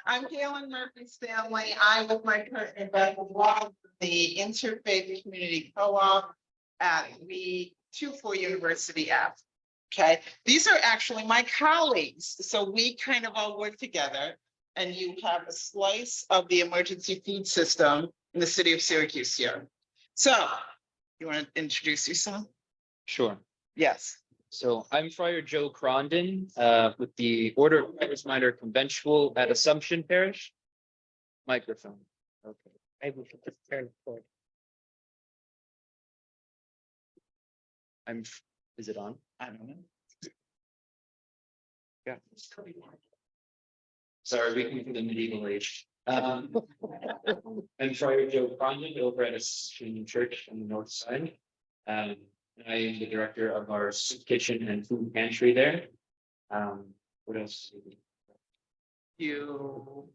I'm Galyn Murphy-Stanley. I'm with my partner, Beth, the Interfaith Community Co-op at the 24 University F. Okay, these are actually my colleagues. So we kind of all work together, and you have a slice of the emergency food system in the city of Syracuse here. So you want to introduce yourself? Sure. Yes. So I'm Friar Joe Krondon with the Order of Christ Minor Conventual at Assumption Parish. Microphone. Okay. I will just turn forward. Is it on? I don't know. Yeah. Sorry, we came from the medieval age. I'm Friar Joe Krondon over at Assumption Church on the north side. I am the director of our soup kitchen and food pantry there. What else? You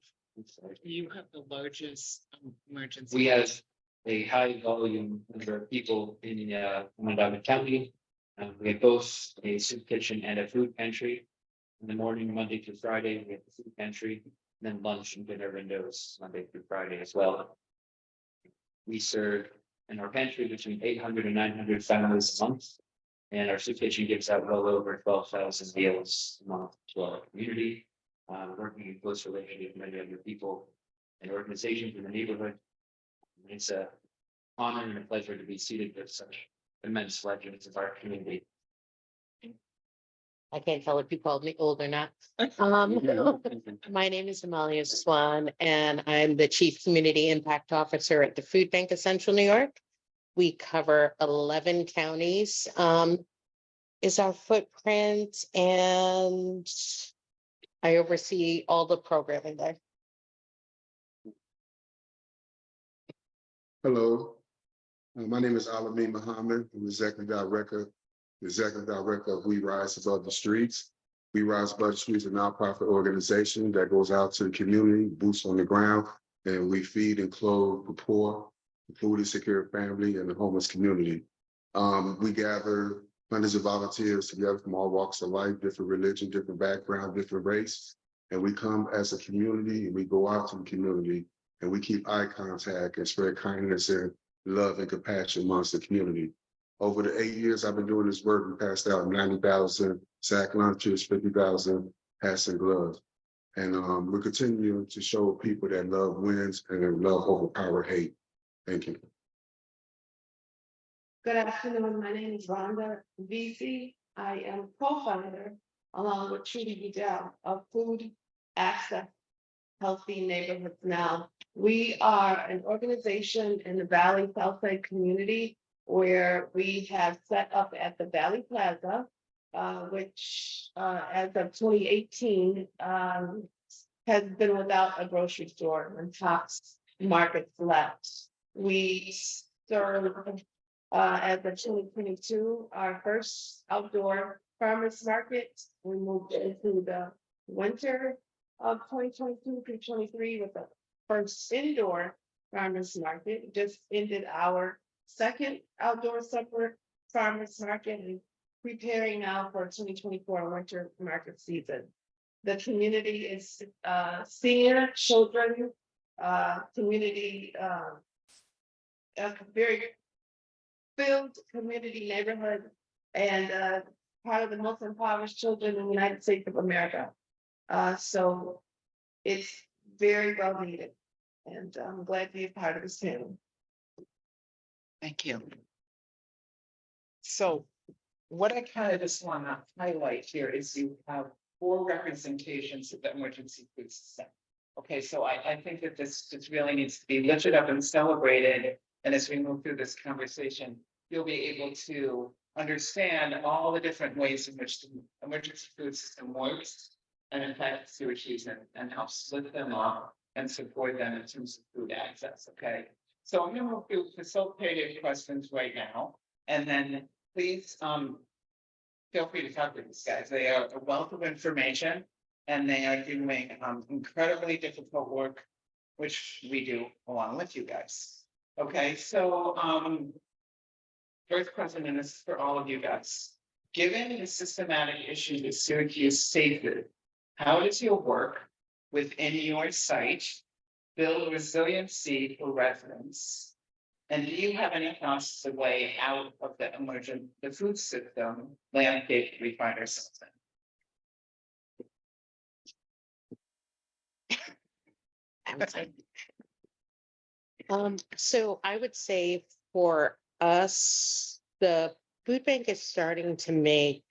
have the largest emergency. We have a high volume number of people in Onondaga County. We have both a soup kitchen and a food pantry. In the morning, Monday through Friday, we have the food pantry, and then lunch and dinner windows Monday through Friday as well. We serve in our pantry between 800 and 900 families a month. And our soup kitchen gives out well over 12,000 meals a month to our community, working in close relationship with many other people and organizations in the neighborhood. It's an honor and a pleasure to be seated with such immense legends of our community. I can't tell if you called me old or not. My name is Amalia Swan, and I'm the Chief Community Impact Officer at the Food Bank of Central New York. We cover 11 counties, is our footprint, and I oversee all the programming there. Hello, my name is Al-amin Muhamad. I'm Executive Director of We Rise Above the Streets. We Rise Above the Streets is a nonprofit organization that goes out to the community, boots on the ground, and we feed and clothe the poor, the food insecure family, and the homeless community. We gather hundreds of volunteers together from all walks of life, different religion, different background, different race, and we come as a community and we go out to the community and we keep eye contact and spread kindness and love and compassion amongst the community. Over the 8 years I've been doing this work, we passed out 90,000 sack lunches, 50,000 hats and gloves. And we're continuing to show people that love wins and love overpower hate. Thank you. Good afternoon. My name is Rhonda Vesey. I am co-founder, along with Trudy Goodell, of Food Access Healthy Neighborhoods Now. We are an organization in the Valley Southside community where we have set up at the Valley Plaza, which as of 2018 has been without a grocery store when Tops Markets left. We serve as of 2022 our first outdoor farmers market. We moved into the winter of 2022 through 23 with the first indoor farmers market. Just ended our second outdoor summer farmers market and preparing now for 2024 winter market season. The community is senior, children, community, a very filled community neighborhood, and part of the most impoverished children in the United States of America. So it's very well needed, and I'm glad to be a part of this panel. Thank you. So what I kind of just want to highlight here is you have 4 representations of the emergency food system. Okay, so I think that this really needs to be lifted up and celebrated. And as we move through this conversation, you'll be able to understand all the different ways in which the emergency food system works and impacts Syracuse and help split them up and support them in terms of food access. Okay. So I'm going to move through facilitated questions right now, and then please feel free to talk to these guys. They are a wealth of information, and they are doing incredibly difficult work, which we do along with you guys. Okay, so first question, and this is for all of you guys. Given the systematic issues with Syracuse safe food, how does your work within your site, build resiliency for residents? And do you have any thoughts of the way out of the the food system landscape we find ourselves in? So I would say for us, the food bank is starting to make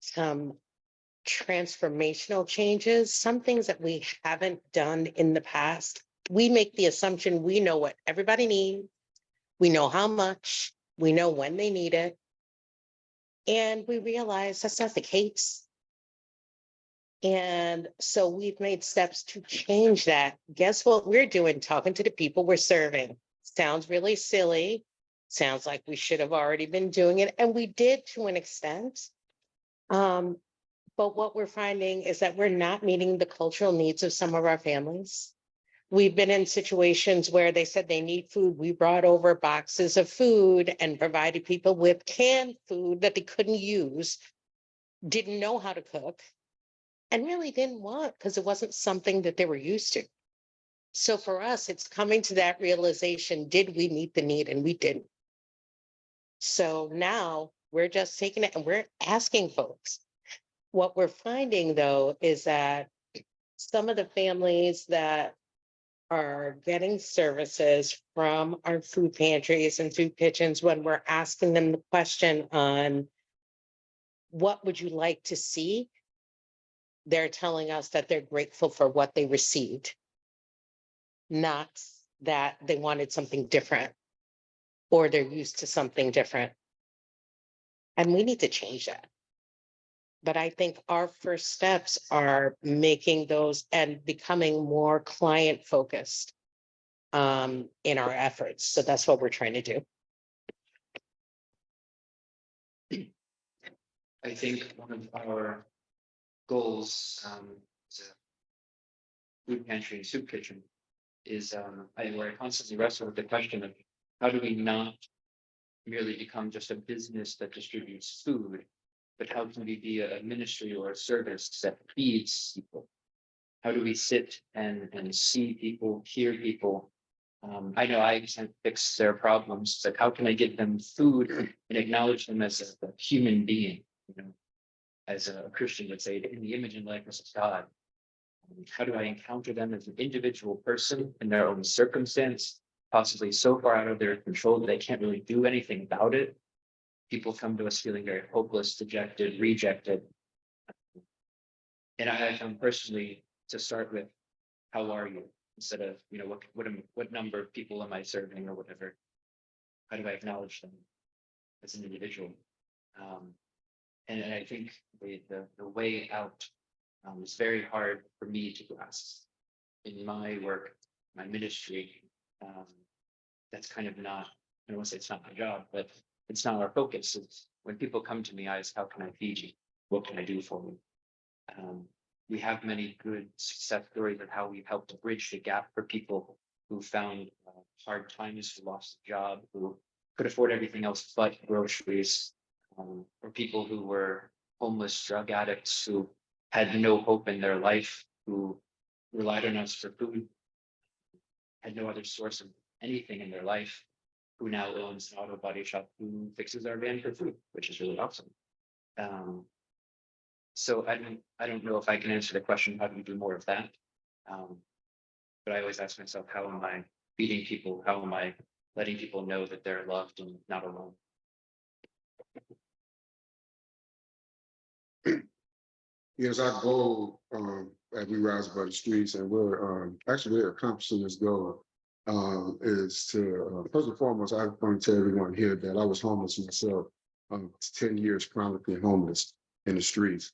some transformational changes, some things that we haven't done in the past. We make the assumption we know what everybody needs, we know how much, we know when they need it. And we realize that's not the case. And so we've made steps to change that. Guess what we're doing? Talking to the people we're serving. Sounds really silly. Sounds like we should have already been doing it. And we did to an extent. But what we're finding is that we're not meeting the cultural needs of some of our families. We've been in situations where they said they need food. We brought over boxes of food and provided people with canned food that they couldn't use, didn't know how to cook, and really didn't want because it wasn't something that they were used to. So for us, it's coming to that realization, did we meet the need? And we didn't. So now we're just taking it and we're asking folks. What we're finding though, is that some of the families that are getting services from our food pantries and food kitchens, when we're asking them the question on what would you like to see, they're telling us that they're grateful for what they received, not that they wanted something different or they're used to something different. And we need to change that. But I think our first steps are making those and becoming more client focused in our efforts. So that's what we're trying to do. I think one of our goals as a food pantry and soup kitchen is where I constantly wrestle with the question of how do we not merely become just a business that distributes food, but how can we be a ministry or a service that feeds people? How do we sit and see people, hear people? I know I can't fix their problems, but how can I give them food and acknowledge them as a human being? You know, as a Christian would say, in the image and likeness of God. How do I encounter them as an individual person in their own circumstance, possibly so far out of their control that they can't really do anything about it? People come to us feeling very hopeless, dejected, rejected. And I found personally to start with, how are you? Instead of, you know, what number of people am I serving or whatever? How do I acknowledge them as an individual? And I think the way out is very hard for me to grasp. In my work, my ministry, that's kind of not, I don't want to say it's not my job, but it's not our focus. It's when people come to me, I ask, how can I feed you? What can I do for you? We have many good success stories of how we've helped to bridge the gap for people who found hard times, who lost a job, who could afford everything else but groceries, or people who were homeless drug addicts who had no hope in their life, who relied on us for food, had no other source of anything in their life, who now owns an auto body shop, who fixes our van for food, which is really awesome. So I don't know if I can answer the question, how do we do more of that? But I always ask myself, how am I feeding people? How am I letting people know that they're loved and not alone? Yes, our goal, as we rise above the streets, and we're accomplishing this goal, is to, first and foremost, I want to tell everyone here that I was homeless myself, 10 years chronically homeless in the streets.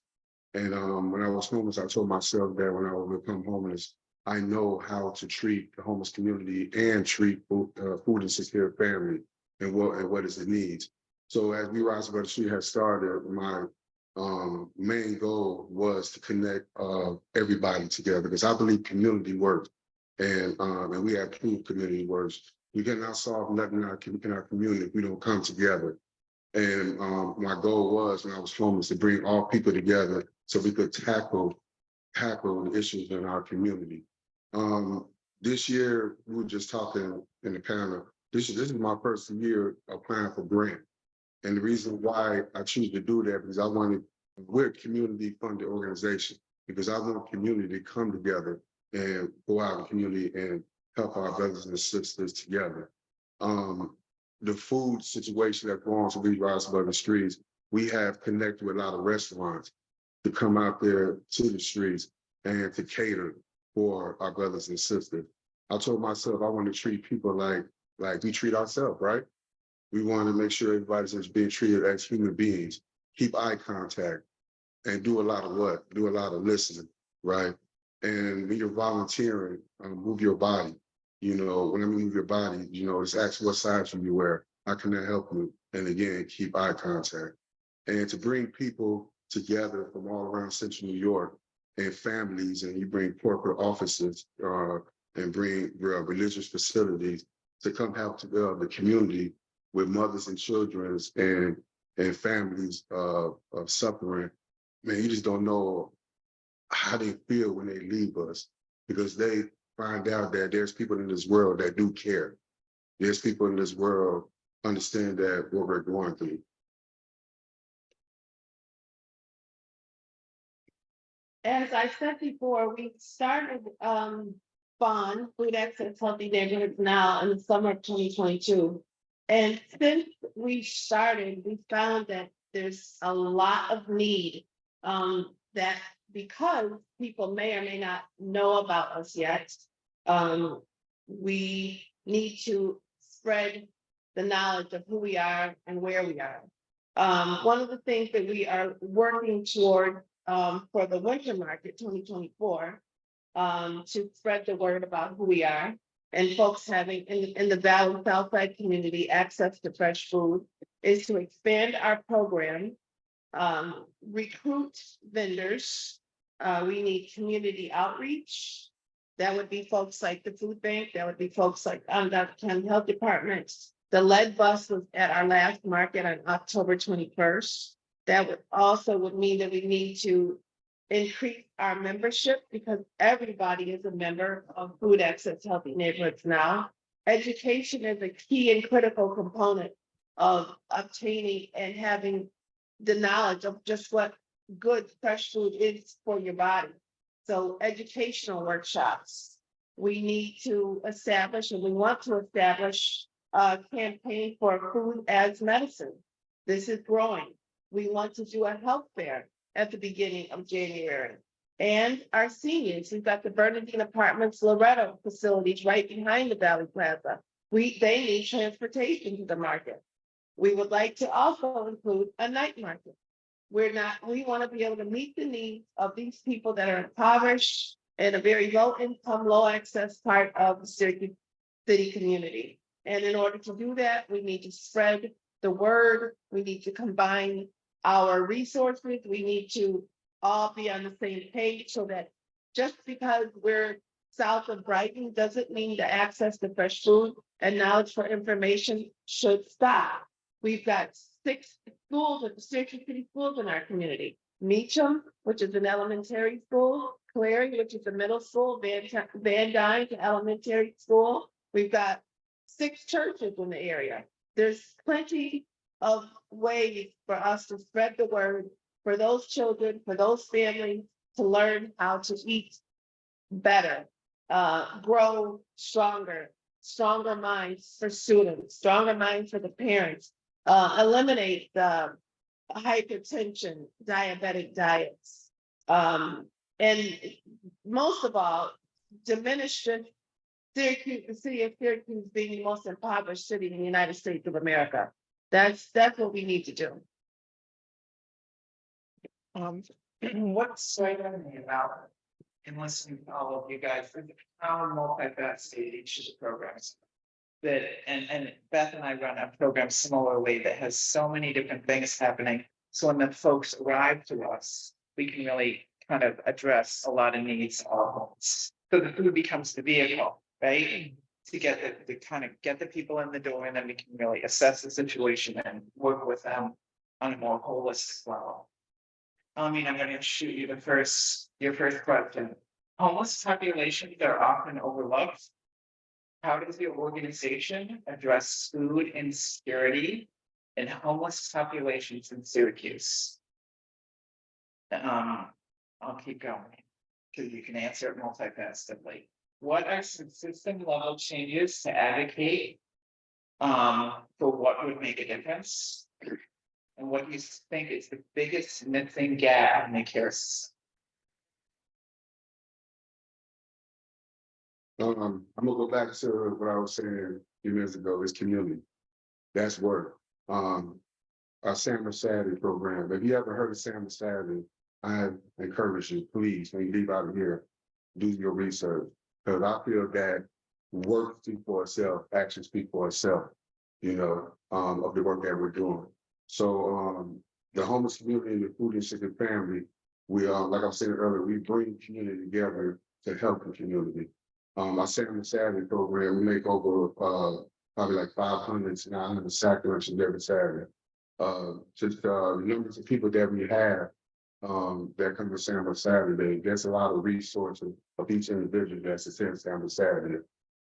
And when I was homeless, I told myself that when I would become homeless, I know how to treat the homeless community and treat food insecure family and what is the needs. So as we rise above the street has started, my main goal was to connect everybody together, because I believe community works, and we have proved community works. We cannot solve nothing in our community if we don't come together. And my goal was, when I was homeless, to bring all people together so we could tackle tackle the issues in our community. This year, we were just talking in the panel, this is my first year applying for grant. And the reason why I choose to do that is we're a community funded organization, because I want community to come together and go out in the community and help our brothers and sisters together. The food situation that goes on, so we rise above the streets, we have connected with a lot of restaurants to come out there to the streets and to cater for our brothers and sisters. I told myself I want to treat people like we treat ourselves, right? We want to make sure everybody's just being treated as human beings, keep eye contact, and do a lot of what? Do a lot of listening, right? And when you're volunteering, move your body. You know, when I move your body, you know, just ask what size you wear. How can I help you? And again, keep eye contact. And to bring people together from all around Central New York and families, and you bring corporate offices and bring religious facilities to come help the community with mothers and children and families of suffering. Man, you just don't know how they feel when they leave us, because they find out that there's people in this world that do care. There's people in this world understand that what we're going through. As I said before, we started FON, Food Access Healthy Neighborhoods Now, in the summer of 2022. And since we started, we found that there's a lot of need that, because people may or may not know about us yet, we need to spread the knowledge of who we are and where we are. One of the things that we are working toward for the Winter Market 2024, to spread the word about who we are, and folks having in the Valley Southside community access to fresh food, is to expand our program, recruit vendors. We need community outreach. That would be folks like the food bank. That would be folks like Onondaga County Health Department. The lead bus was at our last market on October 21st. That would mean that we need to increase our membership, because everybody is a member of Food Access Healthy Neighborhoods Now. Education is a key and critical component of obtaining and having the knowledge of just what good fresh food is for your body. So educational workshops. We need to establish, and we want to establish, a campaign for food as medicine. This is growing. We want to do a health fair at the beginning of January. And our seniors, we've got the Bernadine Apartments Loretto facilities right behind the Valley Plaza. They need transportation to the market. We would like to also include a night market. We want to be able to meet the needs of these people that are impoverished in a very low income, low access part of the Syracuse city community. And in order to do that, we need to spread the word. We need to combine our resources. We need to all be on the same page, so that just because we're south of Brighton doesn't mean the access to fresh food and knowledge for information should stop. We've got 6 schools at the Syracuse City Schools in our community. Meacham, which is an elementary school, Clary, which is a middle school, Van Dyne, an elementary school. We've got 6 churches in the area. There's plenty of ways for us to spread the word for those children, for those families, to learn how to eat better, grow stronger minds for students, stronger minds for the parents, eliminate the hypertension, diabetic diets, and most of all, diminish the city of Syracuse being the most impoverished city in the United States of America. That's what we need to do. What's striking me about, in listening to all of you guys, is how multifaceted each of the programs. And Beth and I run a program similarly that has so many different things happening. So when the folks arrive to us, we can really kind of address a lot of needs all at once. So the food becomes the vehicle, right? To kind of get the people in the door, and then we can really assess the situation and work with them on a more holistic level. I mean, I'm gonna shoot you your first question. Homeless populations are often overlooked. How does your organization address food insecurity in homeless populations in Syracuse? I'll keep going, because you can answer it multifacetetedly. What are some system level changes to advocate for what would make a difference? And what do you think is the biggest missing gap in the care system? I'm gonna go back to what I was saying a few minutes ago, is community. That's work. Our Summer Saturday program, if you ever heard of Summer Saturday, I encourage you, please, when you leave out of here, do your research. Because I feel that work speaks for itself, action speaks for itself, of the work that we're doing. So the homeless community and the food insecure family, we are, like I said earlier, we bring community together to help the community. Our Summer Saturday program, we make over probably like 500 to 900 sack lunches every Saturday. Just the numbers of people that we have that come to Summer Saturday, there's a lot of resources of each individual that's attending Summer Saturday.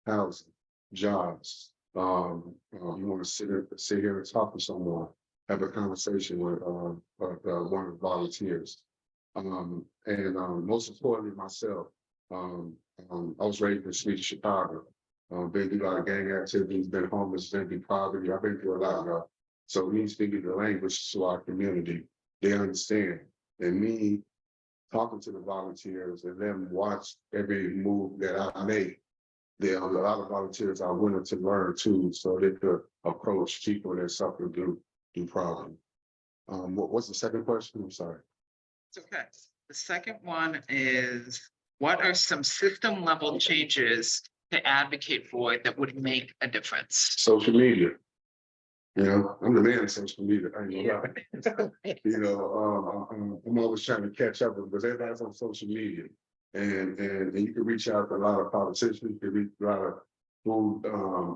Housing, jobs. You want to sit here and talk to someone, have a conversation with one of the volunteers. Most importantly, myself, I was raised in the streets of Chicago. Been through a lot of gang activities, been homeless, been through poverty. I've been through a lot of. So me speaking the language to our community, they understand. And me talking to the volunteers and them watch every move that I make. There are a lot of volunteers are willing to learn too, so they could approach people that suffer due problem. What's the second question? I'm sorry. It's okay. The second one is, what are some system level changes to advocate for that would make a difference? Social media. I'm the man of social media. I ain't gonna lie. I'm always trying to catch up because everybody's on social media, and you can reach out to a lot of politicians. You can reach a lot of food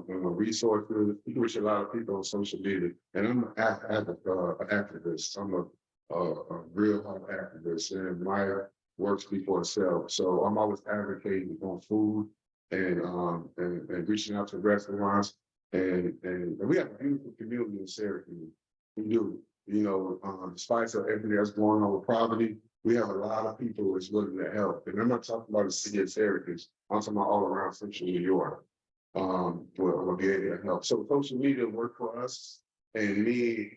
resources. You can reach a lot of people on social media. And I'm an activist. I'm a real hard activist, and my work speaks for itself. So I'm always advocating on food and reaching out to restaurants. And we have a beautiful community in Syracuse. We do, despite everything that's going on with poverty, we have a lot of people that's willing to help. And I'm not talking about the city of Syracuse. I'm talking about all around Central New York. Will be able to help. So social media work for us, and me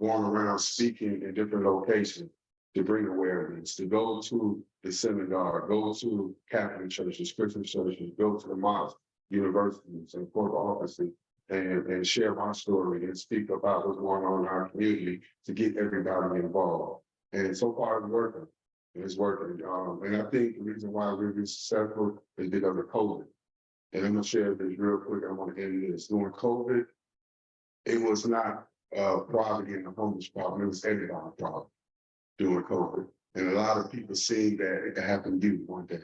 going around speaking in different locations to bring awareness, to go to the synagogue, go to Catholic churches, Christian churches, go to the mosque, universities and corporate offices, and share my story and speak about what's going on in our community to get everybody involved. And so far it's working. It's working. And I think the reason why we're being successful is because of COVID. And I'm gonna share this real quick. I want to end this. During COVID, it was not poverty and the homeless problem, it was everybody's problem during COVID. And a lot of people seeing that it could happen to you one day.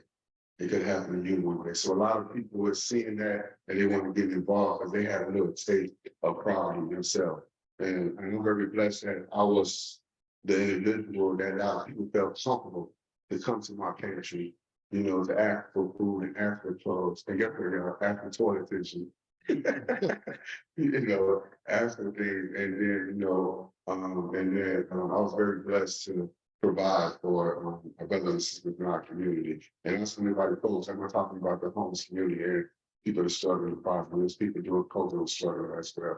It could happen to you one day. So a lot of people were seeing that and they want to get involved because they had a little state of poverty themselves. And I'm very blessed that I was the individual that a lot of people felt comfortable to come to my pantry, to ask for food and ask for clothes and get ask for toilet tissue. Ask for things. And then, I was very blessed to provide for our brothers and sisters in our community. And that's when everybody folks, I'm not talking about the homeless community and people that are struggling with poverty. There's people doing cultural struggle as well.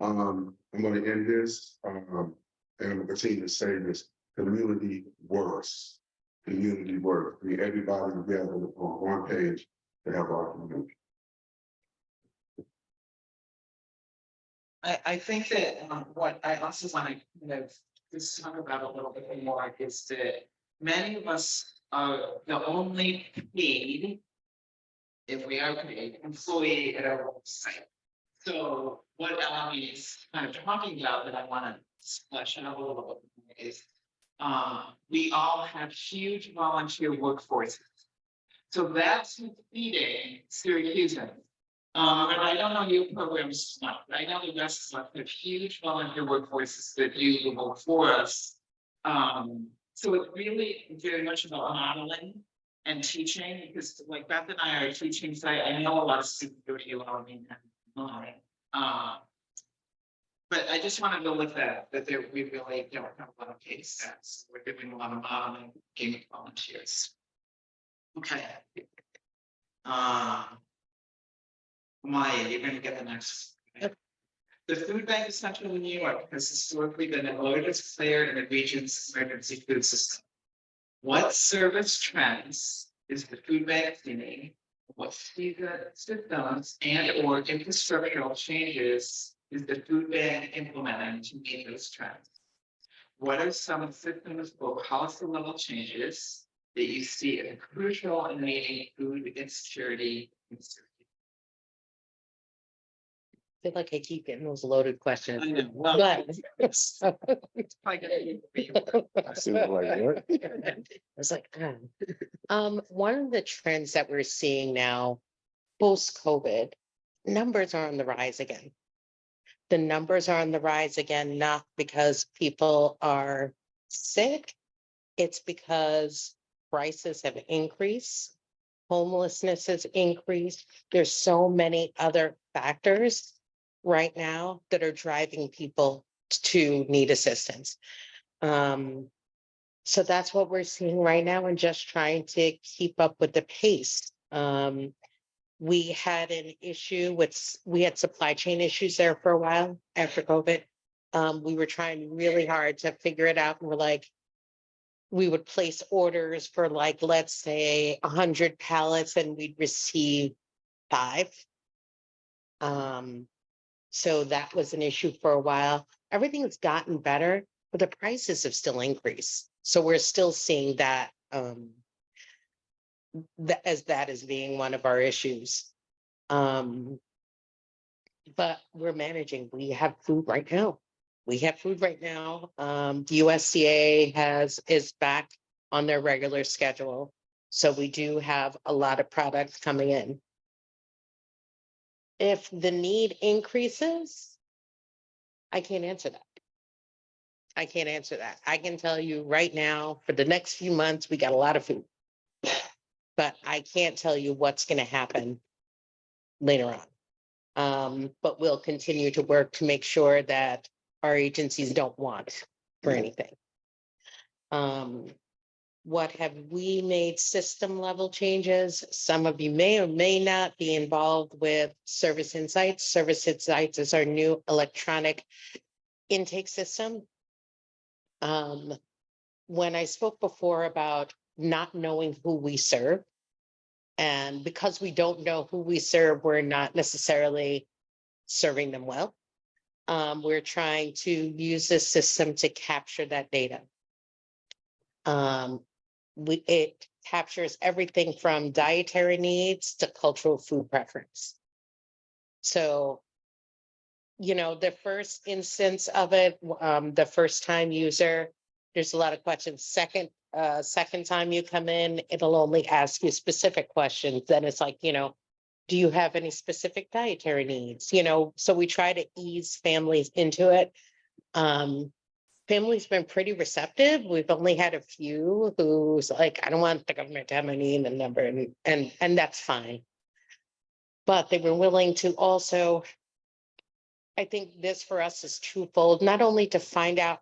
I'm going to end this, and I'm going to continue to say this. Community works. Community works. We everybody together on one page to help our community. I think that what I also want to kind of just talk about a little bit more is that many of us are the only paid, if we are paid, employee at our website. So what Al-amin is kind of talking about that I want to flesh out a little bit is we all have huge volunteer workforces. So that's feeding Syracuse-Onondaga. And I don't know your programs, but I know the rest of us have huge volunteer workforces that do the work for us. So it's really very much about modeling and teaching, because like Beth and I are teaching, so I know a lot of students go to Al-amin and online. But I just wanted to look at that there, we really don't have a lot of case sets. We're doing a lot of modeling, getting volunteers. Okay. Maya, you're gonna get the next. The food bank is central in New York has historically been the largest player in the region's emergency food system. What service trends is the food bank seeing? What systems and or infrastructural changes is the food bank implementing to meet those trends? What are some systems or policy level changes that you see as crucial in meeting food insecurity? I feel like I keep getting those loaded questions. I know, well. But It's probably gonna be- I see what, like, what? I was like, one of the trends that we're seeing now, post-COVID, numbers are on the rise again. The numbers are on the rise again, not because people are sick. It's because prices have increased, homelessness has increased. There's so many other factors right now that are driving people to need assistance. So that's what we're seeing right now and just trying to keep up with the pace. We had an issue we had supply chain issues there for a while after COVID. We were trying really hard to figure it out and we're like, we would place orders for like, let's say 100 pallets and we'd receive 5. So that was an issue for a while. Everything has gotten better, but the prices have still increased. So we're still seeing that, that as being one of our issues. But we're managing. We have food right now. We have food right now. The USDA is back on their regular schedule. So we do have a lot of products coming in. If the need increases, I can't answer that. I can't answer that. I can tell you right now, for the next few months, we got a lot of food. But I can't tell you what's going to happen later on. But we'll continue to work to make sure that our agencies don't want for anything. What have we made system level changes? Some of you may or may not be involved with Service Insights. Service Insights is our new electronic intake system. When I spoke before about not knowing who we serve, and because we don't know who we serve, we're not necessarily serving them well. We're trying to use this system to capture that data. It captures everything from dietary needs to cultural food preference. So, the first instance of it, the first time user, there's a lot of questions. Second time you come in, it'll only ask you specific questions. Then it's like, do you have any specific dietary needs? So we try to ease families into it. Family's been pretty receptive. We've only had a few who's like, I don't want the government to have my name and number, and that's fine. But they were willing to also, I think this for us is twofold, not only to find out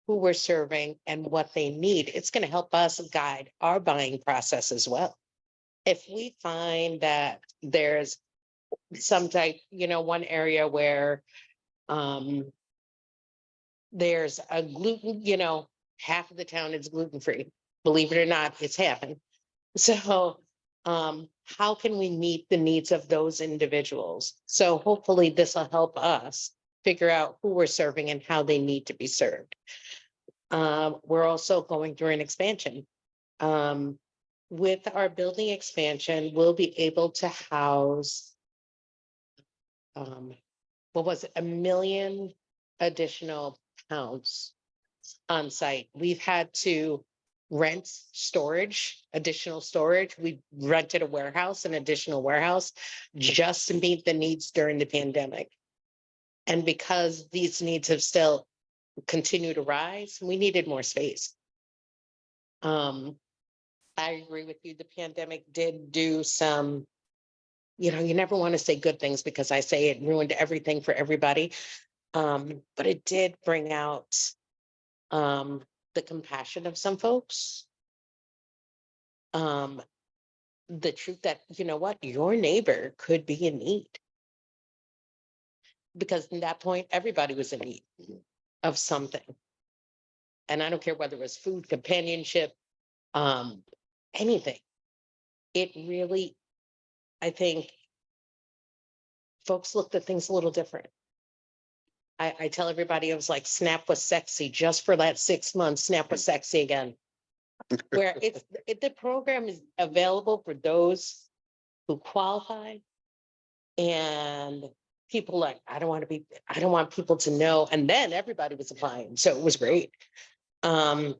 who we're serving and what they need, it's going to help us guide our buying process as well. If we find that there's some type, one area where there's a gluten, half of the town is gluten-free. Believe it or not, it's happened. So how can we meet the needs of those individuals? So hopefully this will help us figure out who we're serving and how they need to be served. We're also going through an expansion. With our building expansion, we'll be able to house, 1 million additional pounds on site. We've had to rent storage, additional storage. We rented an additional warehouse just to meet the needs during the pandemic. And because these needs have still continued to rise, we needed more space. I agree with you. The pandemic did do some, you never want to say good things because I say it ruined everything for everybody. But it did bring out the compassion of some folks. The truth that, you know what, your neighbor could be in need. Because in that point, everybody was in need of something. And I don't care whether it was food, companionship, anything. It really, I think, folks looked at things a little different. I tell everybody, it was like SNAP was sexy just for that 6 months. SNAP was sexy again. Where the program is available for those who qualify. And people like, I don't want people to know. And then everybody was applying. So it was great. Those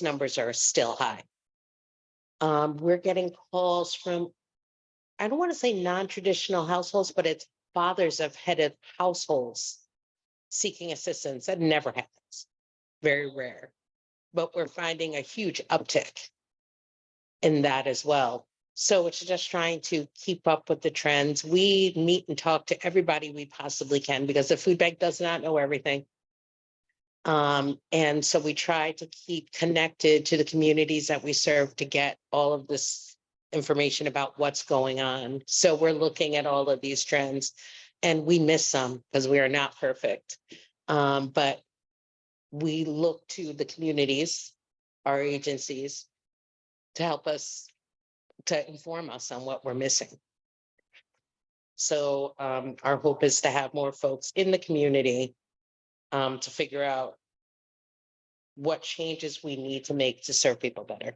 numbers are still high. We're getting calls from, I don't want to say non-traditional households, but it's fathers of headed households seeking assistance. That never happens. Very rare. But we're finding a huge uptick in that as well. So it's just trying to keep up with the trends. We meet and talk to everybody we possibly can because the food bank does not know everything. And so we try to keep connected to the communities that we serve to get all of this information about what's going on. So we're looking at all of these trends and we miss some because we are not perfect. But we look to the communities, our agencies, to help us, to inform us on what we're missing. So our hope is to have more folks in the community to figure out what changes we need to make to serve people better.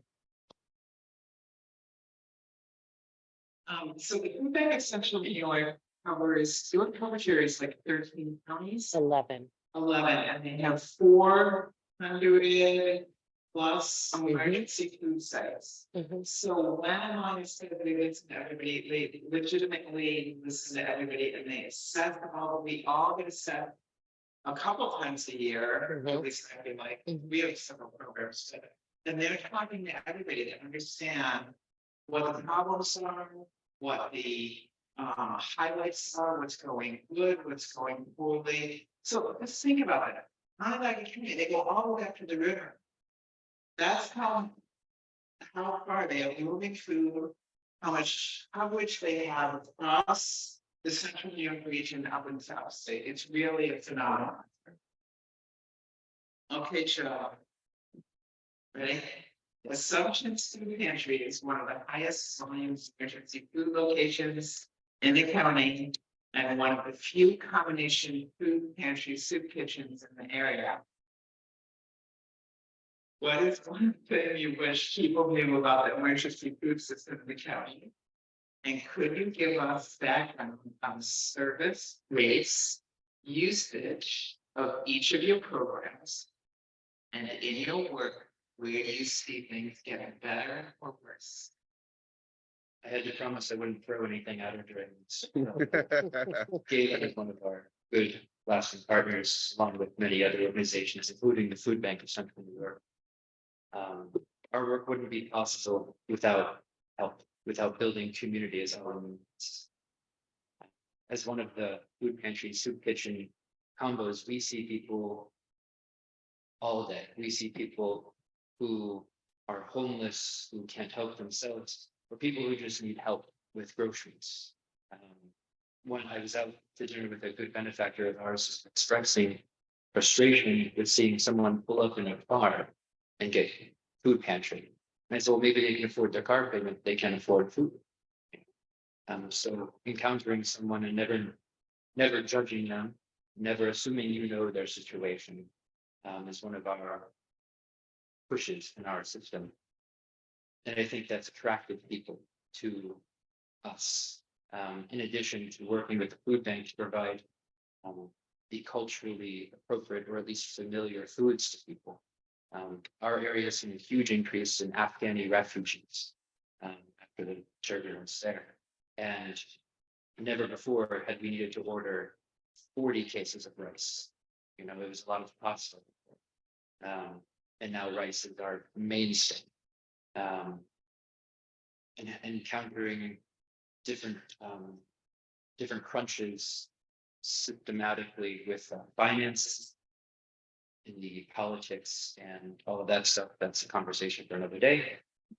So the food bank of Central New York covers, your coverage area is like 13 counties. 11. 11, and they have 400 plus emergency food sites. Mhm. So when I said that they listen to everybody, they legitimately listen to everybody and they assess we all get assessed a couple times a year, at least I feel like, we have several programs set up. And they're talking to everybody to understand what the problems are, what the highlights are, what's going good, what's going poorly. So let's think about it. Onondaga County, they go all the way up to the river. That's how far they are moving food, how much coverage they have across the Central New York region up in South State. It's really a phenomenon. Okay, Joe. Ready? The Assumptions Food Pantry is one of the highest volumes of emergency food locations in the county and one of the few combination food pantry soup kitchens in the area. What is one thing you wish people knew about the emergency food system in the county? And could you give us background on service, rates, usage of each of your programs? And in your work, where you see things getting better or worse? I had to promise I wouldn't throw anything out of during this. Galyn is one of our good lasting partners, along with many other organizations, including the Food Bank of Central New York. Our work wouldn't be possible without help, without building community as elements. As one of the food pantry soup kitchen combos, we see people all day. We see people who are homeless, who can't help themselves, or people who just need help with groceries. When I was out to dinner with a good benefactor of ours, expressing frustration with seeing someone pull up in a car and get food pantry. And I said, well, maybe they can afford their car payment, they can't afford food. So encountering someone and never judging them, never assuming you know their situation, is one of our pushes in our system. And I think that's attracted people to us. In addition to working with the food bank to provide the culturally appropriate or at least familiar foods to people. Our area has seen a huge increase in Afghani refugees after the turbulence there. And never before had we needed to order 40 cases of rice. You know, it was a lot of pasta. and now rice is our mainstay. And encountering different different crunches systematically with finances, in the politics and all of that stuff. That's a conversation for another day.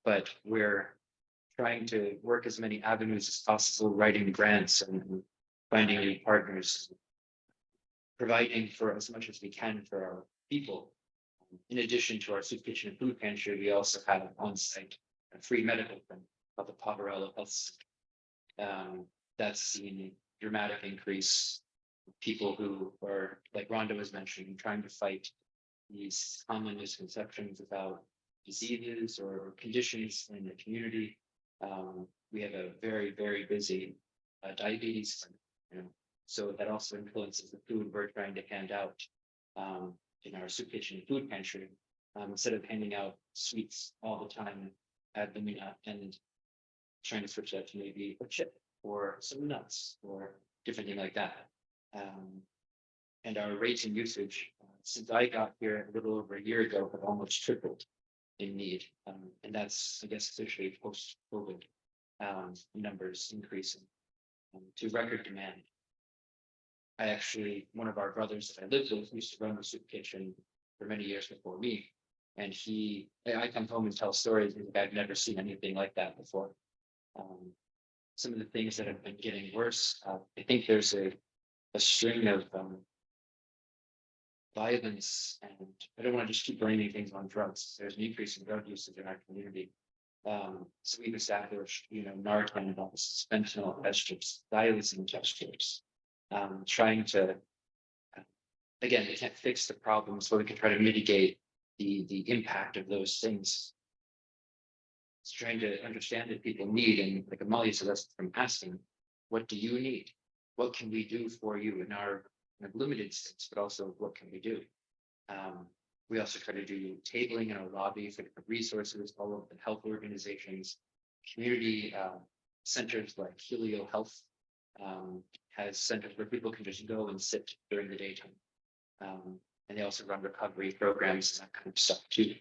But we're trying to work as many avenues as possible, writing grants and finding new partners, providing for as much as we can for our people. In addition to our soup kitchen and food pantry, we also have on-site free medical clinic called the Poverello Health Center. That's seen a dramatic increase. People who are, like Rhonda was mentioning, trying to fight these common misconceptions about diseases or conditions in the community. We have a very, very busy diabetes clinic, you know, so that also influences the food we're trying to hand out in our soup kitchen and food pantry. Instead of handing out sweets all the time at the and trying to switch that to maybe a chip or some nuts or different thing like that. And our rates and usage since I got here a little over a year ago have almost tripled in need. And that's, I guess, officially post-COVID numbers increasing to record demand. I actually, one of our brothers that I lived with used to run the soup kitchen for many years before me. And I come home and tell stories and I've never seen anything like that before. Some of the things that have been getting worse, I think there's a string of violence, and I don't want to just keep blaming things on drugs. There's an increase in drug usage in our community. So we've established, you know, Narcan offices, fentanyl test strips, dilazine test strips, trying to, again, we can't fix the problem, so we can try to mitigate the impact of those things. It's trying to understand that people need, and like Amalia said, that's from asking, what do you need? What can we do for you in our limited sense, but also what can we do? We also try to do tabling in our lobby for different resources, all of the health organizations, community centers like Helio Health has centers where people can just go and sit during the daytime. And they also run recovery programs and that kind of stuff too.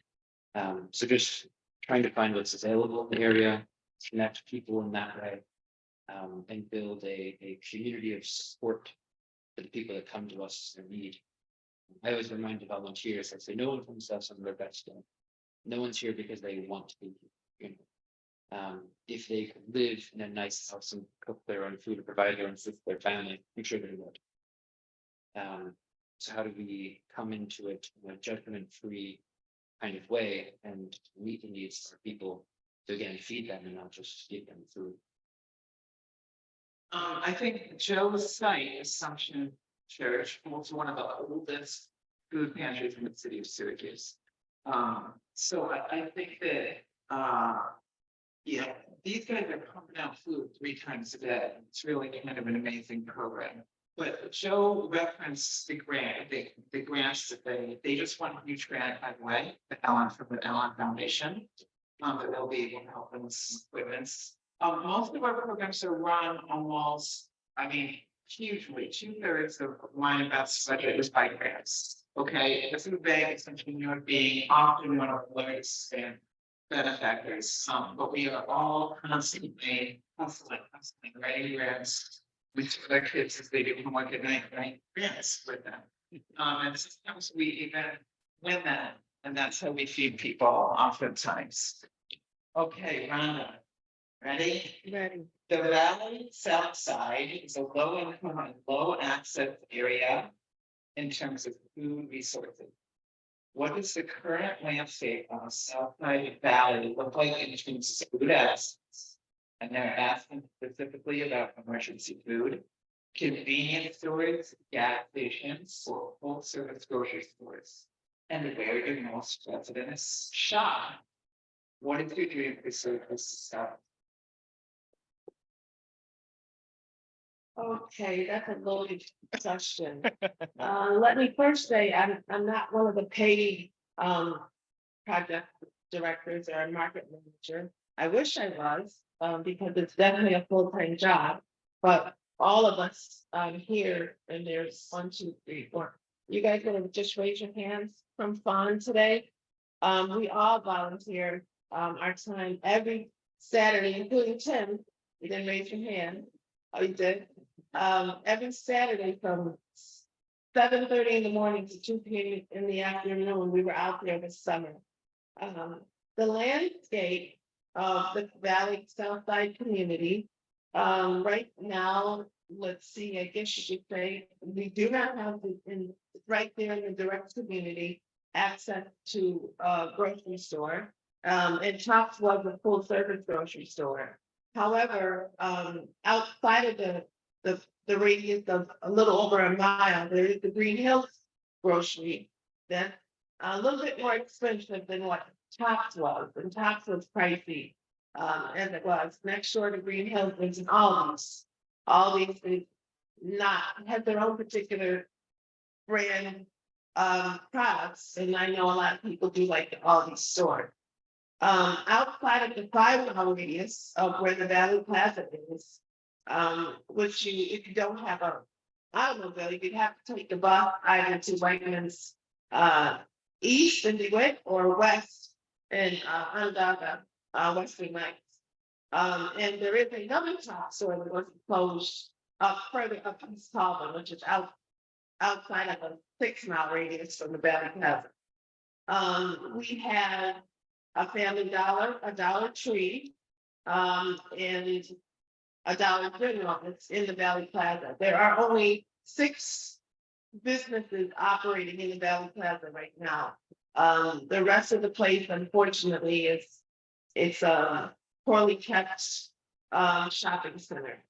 So just trying to find what's available in the area, connect people in that way, and build a community of support for the people that come to us in need. I always remind the volunteers, I say, no one comes to us on their best day. No one's here because they want to be here. You know? If they could live in a nice house and cook their own food or provide their own food for their family, I'm sure they would. So how do we come into it in a judgment-free kind of way and meet the needs of our people to again feed them and not just give them food? I think Joe's site, Assumption Church, was one of the oldest food pantries in the city of Syracuse. So I think that, yeah, these guys are pumping out food 3 times a day. It's really kind of an amazing program. But Joe referenced the grant, the grants that they just want a huge grant, by the way, from the Allen Foundation. That they'll be able to help them with some equipment. Most of our programs are run almost, I mean, hugely, 2/3 of my investment budget is by grants. Okay, this is big, essentially, you know, being often one of the largest benefactors. But we are all constantly writing grants. We tell their kids as they do homework at night, write grants with them. And sometimes we even win that, and that's how we feed people oftentimes. Okay, Rhonda. Ready? Ready. The Valley South Side is a low income and low access area in terms of food resources. What does the current landscape on the South Side Valley look like in terms of food access? And they're asking specifically about emergency food, convenience stores, gas stations, or full service grocery stores. And where do most residents shop? What is your dream for service stuff? Okay, that's a loaded question. Let me first say, I'm not one of the paid project directors or a market manager. I wish I was, because it's definitely a full-time job. But all of us here, and there's 1, 2, 3, 4. You guys gonna just raise your hands from Swan today? We all volunteer, our time every Saturday, including Tim. You didn't raise your hand. Oh, you did? Every Saturday from 7:30 in the morning to 2 p.m. in the afternoon, we were out there this summer. The landscape of the Valley Southside community, right now, let's see, I guess you could say, we do not have right there in the direct community, access to a grocery store. And Tops was a full service grocery store. However, outside of the radius of a little over a mile, there is the Green Hills grocery. That's a little bit more expensive than what Tops was, and Tops was pricey. As it was, next door to Green Hills was an Aldi's. Aldi's is not, have their own particular brand products, and I know a lot of people do like the Aldi's store. Outside of the 5 mile radius of where the Valley Plaza is, which if you don't have a automobile, you'd have to take the bus either to Wegmans east in DeWitt or west in Onondaga, Western Nights. And there is another top store that was closed further up East Colvin, which is outside of a 6 mile radius from the Valley Plaza. We have a Family Dollar, a Dollar Tree, and a Dollar General that's in the Valley Plaza. There are only 6 businesses operating in the Valley Plaza right now. The rest of the place, unfortunately, it's a poorly kept shopping center.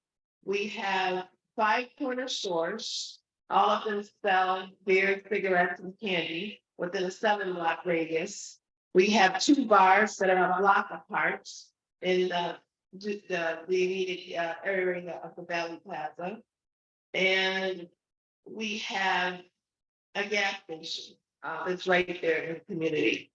We have 5 corner stores. All of them sell beer, cigarettes, and candy within a 7 block radius. We have 2 bars that are a block apart in the immediate area of the Valley Plaza. And we have a gas station that's right there in the community.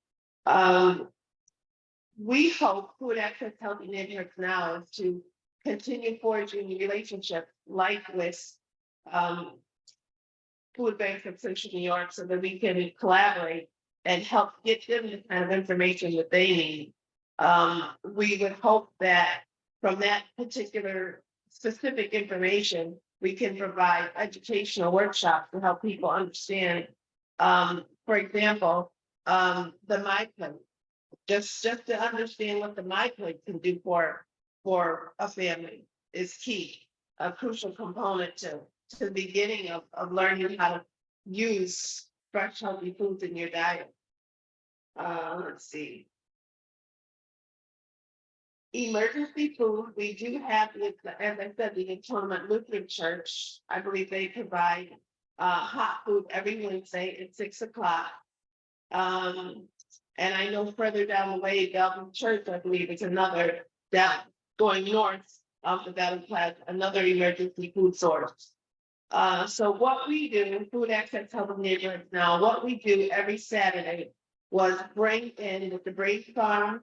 We hope Food Access Healthy Neighborhoods Now is to continue forging relationships like with food banks of Central New York so that we can collaborate and help get them the kind of information that they need. We would hope that from that particular specific information, we can provide educational workshops to help people understand. For example, the MyPlate, just to understand what the MyPlate can do for a family is key, a crucial component to the beginning of learning how to use fresh, healthy foods in your diet. Let's see. Emergency food, we do have, as I said, the Atonement Lutheran Church. I believe they provide hot food every Wednesday at 6 o'clock. And I know further down the way, Galyn Church, I believe, is another down going north of the Valley Plaza, another emergency food source. So what we do, Food Access Healthy Neighborhoods Now, what we do every Saturday was bring in with the Brave Farm,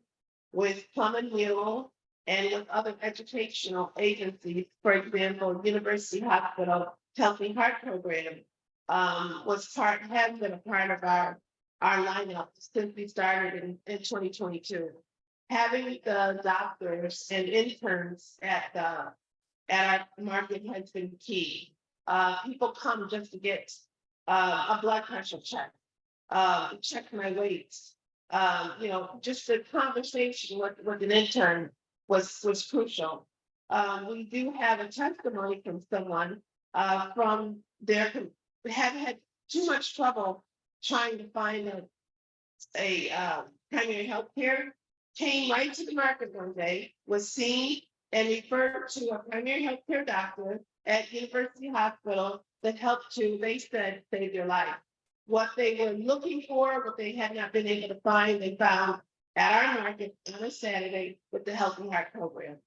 with Plum and Mule, and with other educational agencies. For example, University Hospital Healthy Heart Program has been a part of our lineup since we started in 2022. Having the doctors and interns at our market has been key. People come just to get a blood pressure check, check my weight. Just the conversation with an intern was crucial. We do have a testimony from someone from their have had too much trouble trying to find a primary health care, came right to the market one day, was seen and referred to a primary health care doctor at University Hospital that helped to, they said, save their life. What they were looking for, what they had not been able to find, they found at our market on a Saturday with the Healthy Heart Program.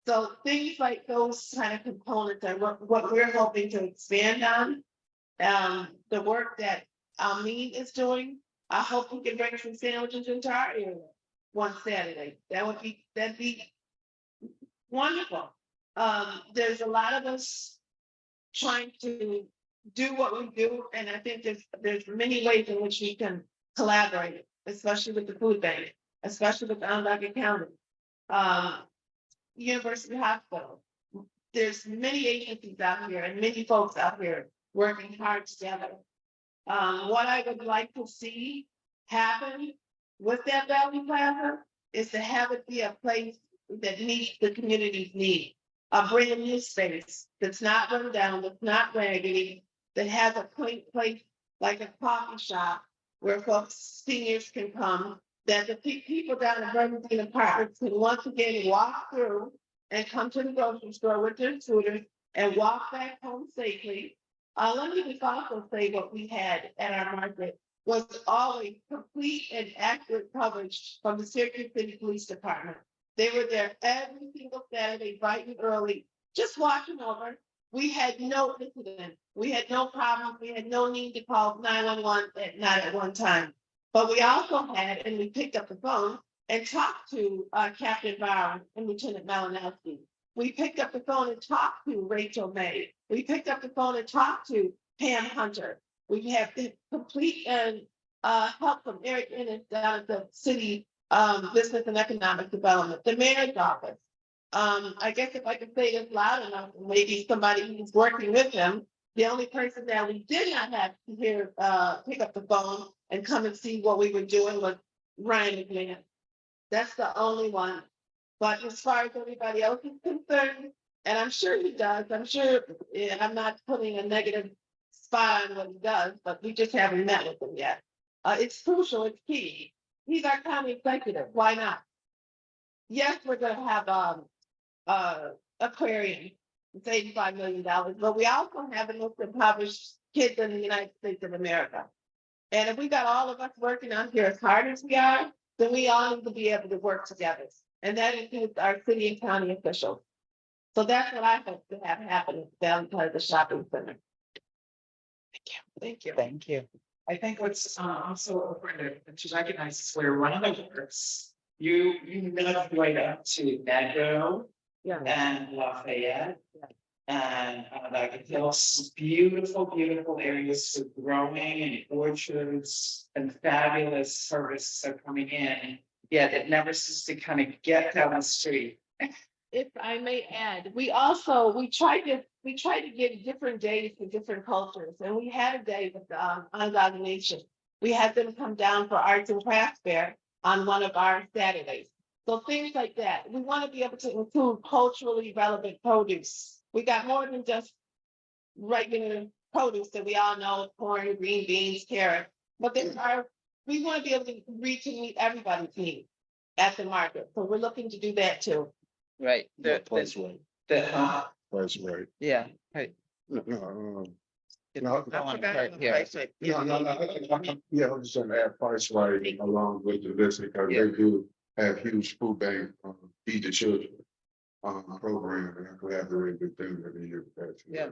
So things like those kind of components are what we're hoping to expand on. The work that Al-amin is doing, I hope we can bring some sandwiches into our area one Saturday. That'd be wonderful. There's a lot of us trying to do what we do, and I think there's many ways in which we can collaborate. especially with the food bank, especially with Onondaga County. University Hospital. There's many agencies out here and many folks out here working hard together. What I would like to see happen with that Valley Plaza is to have it be a place that meets the community's need. A brand new space that's not run down, that's not raggedy, that has a quaint place like a coffee shop where folks, seniors can come, that the people down in Bernstein Apartments can once again walk through and come to the grocery store with their scooters and walk back home safely. Let me just also say what we had at our market was always complete and accurate coverage from the Syracuse City Police Department. They were there every single Saturday, bright and early, just watching over. We had no incident. We had no problem. We had no need to call 911 at one time. But we also had, and we picked up the phone and talked to Captain Brown and Lieutenant Malinowski. We picked up the phone and talked to Rachel May. We picked up the phone and talked to Pam Hunter. We have the complete and help from Eric Ennis down at the city business and economic development, the mayor's office. I guess if I could say this loud enough, maybe somebody who's working with them. The only person that we did not have to hear pick up the phone and come and see what we were doing was Ryan McMahon. That's the only one. But as far as everybody else is concerned, and I'm sure he does, I'm sure, and I'm not putting a negative spot on what he does, but we just haven't met with him yet. It's crucial, it's key. He's our county executive, why not? Yes, we're gonna have aquarium, it's $85 million, but we also have the most impoverished kids in the United States of America. And if we got all of us working out here as hard as we are, then we all need to be able to work together. And that includes our city and county officials. So that's what I hope to have happen down by the shopping center. Thank you. Thank you. I think what's also important to recognize is where Rhonda works. You live right up to Meadow Yeah. and Lafayette. And like those beautiful areas of growing and orchards and fabulous services are coming in. Yet it never seems to kind of get down the street. If I may add, we tried to give different days to different cultures, and we had a day with the Onondaga Nation. We had them come down for arts and crafts fair on one of our Saturdays. So things like that. We want to be able to include culturally relevant produce. We got more than just regular produce that we all know, corn, green beans, carrot. But we want to be able to reach and meet everybody's needs at the market. So we're looking to do that too. Right. Price right, price right. Yeah. No, No, yeah, yeah, I'm just gonna add price right along with the list because they do have huge food bank, feed the children. Program, and I collaborate with them every year. Yeah.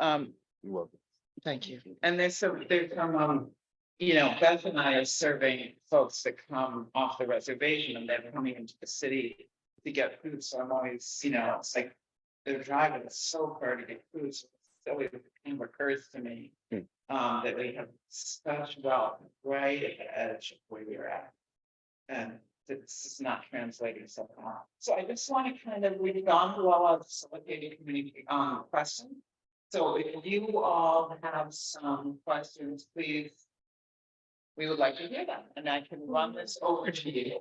You're welcome. Thank you. And there's some, Beth and I are serving folks that come off the reservation and they're coming into the city to get food. So I'm always, it's like they're driving so far to get food. So it always kind of occurs to me that we have such wealth right at the edge of where we're at. And this is not translating somehow. So I just want to kind of read on while I'm facilitating community questions. So if you all have some questions, please. We would like to hear them, and I can run this over to you.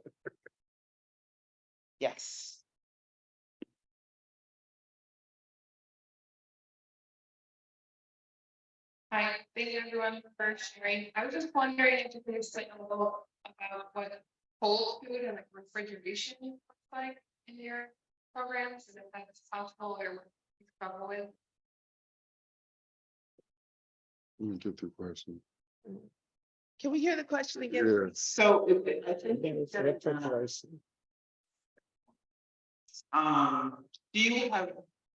Yes. Hi, thank you everyone for sharing. I was just wondering if you could explain a little about what cold food and like refrigeration looks like in your programs, and if that's possible or what you struggle with. Let me get the question. Can we hear the question again? Yeah. So I think do you have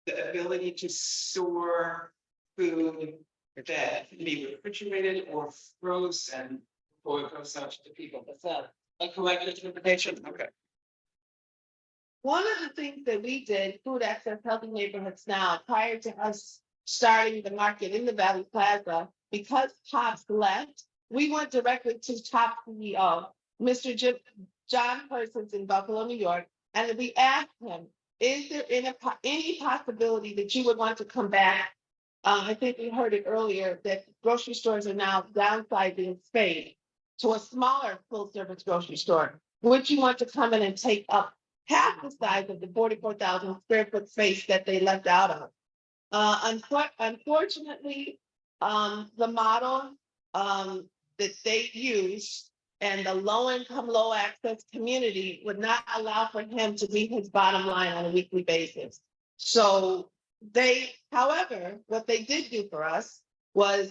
the ability to store food that can be refrigerated or frozen before it goes out to the people? Is that a correct interpretation? Okay. One of the things that we did, Food Access Healthy Neighborhoods Now, prior to us starting the market in the Valley Plaza, because Pops left, we went directly to top CEO, John Persons in Buffalo, New York, and we asked him, is there any possibility that you would want to come back? I think we heard it earlier that grocery stores are now downsizing space to a smaller full-service grocery store. Would you want to come in and take up half the size of the 44,000 square foot space that they left out of? Unfortunately, the model that they use and the low-income, low-access community would not allow for him to meet his bottom line on a weekly basis. So however, what they did do for us was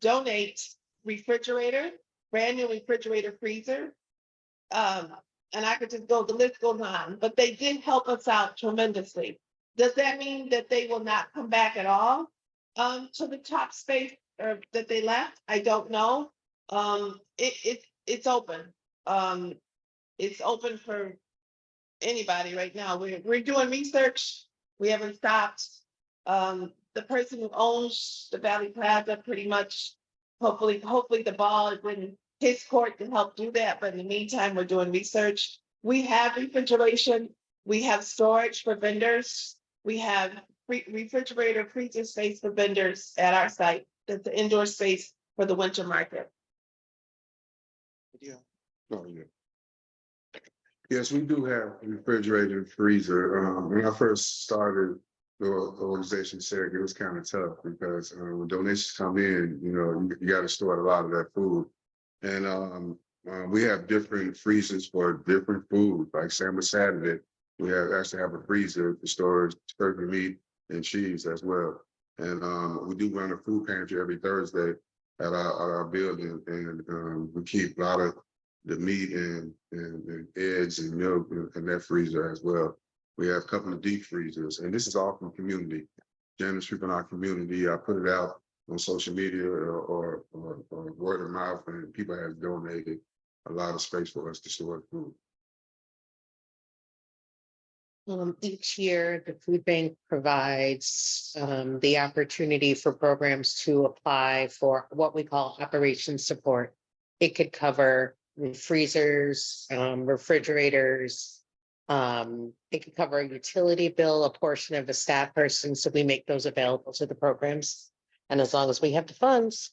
donate refrigerator, brand new refrigerator freezer. And I could just go, the list goes on, but they did help us out tremendously. Does that mean that they will not come back at all to the top space or that they left? I don't know. It's open. It's open for anybody right now. We're doing research. We haven't stopped. The person who owns the Valley Plaza pretty much, hopefully the ball is in his court to help do that. But in the meantime, we're doing research. We have refrigeration. We have storage for vendors. We have refrigerator freezer space for vendors at our site. That's the indoor space for the winter market. Oh, yeah. Yes, we do have a refrigerator and freezer. When I first started the organization, Syracuse, it was kind of tough because when donations come in, you got to store a lot of that food. And we have different freezers for different food. Like sandwich Saturday, we actually have a freezer for storage, turkey meat and cheese as well. And we do run a food pantry every Thursday at our building, and we keep a lot of the meat and eggs and milk in that freezer as well. We have a couple of deep freezers, and this is all from community. Generous people in our community. I put it out on social media or word of mouth, and people have donated a lot of space for us to store food. Each year, the food bank provides the opportunity for programs to apply for what we call operation support. It could cover freezers, refrigerators. It could cover a utility bill, a portion of a staff person. So we make those available to the programs. And as long as we have the funds.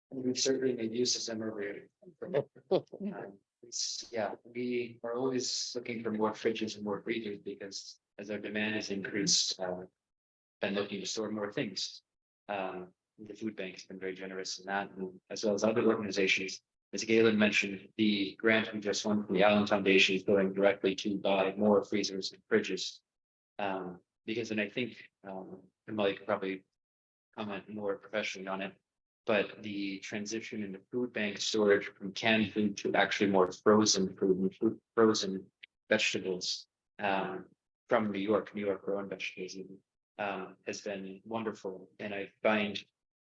And we've certainly made use of them earlier. Yeah, we are always looking for more fridges and more freezers because as our demand has increased, been looking to store more things. The food bank has been very generous in that, and as well as other organizations. As Galyn mentioned, the grant we just won from the Allen Foundation is going directly to buy more freezers and fridges. Because, and I think Amalia could probably comment more professionally on it, but the transition in the food bank storage from canned food to actually more frozen food and frozen vegetables from New York grown vegetables even, has been wonderful. And I find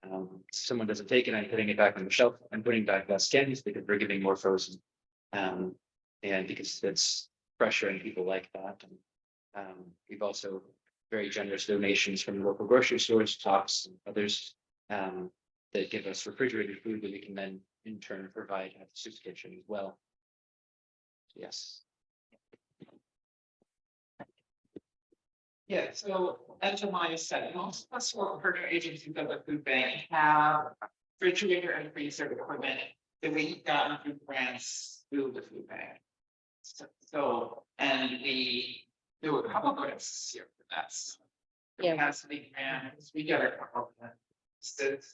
if someone doesn't take it, I'm putting it back on the shelf. I'm putting back less candies because we're giving more frozen. And because it's fresher and people like that. And we've also very generous donations from local grocery stores, Tops and others that give us refrigerated food that we can then in turn provide at the soup kitchen as well. Yes. Yeah, so as Amalia said, most of us work partner agencies of the food bank have refrigerator and freezer equipment that we've gotten through grants through the food bank. So and we do a couple grants this year for that. So Yeah. capacity grants, we get a couple of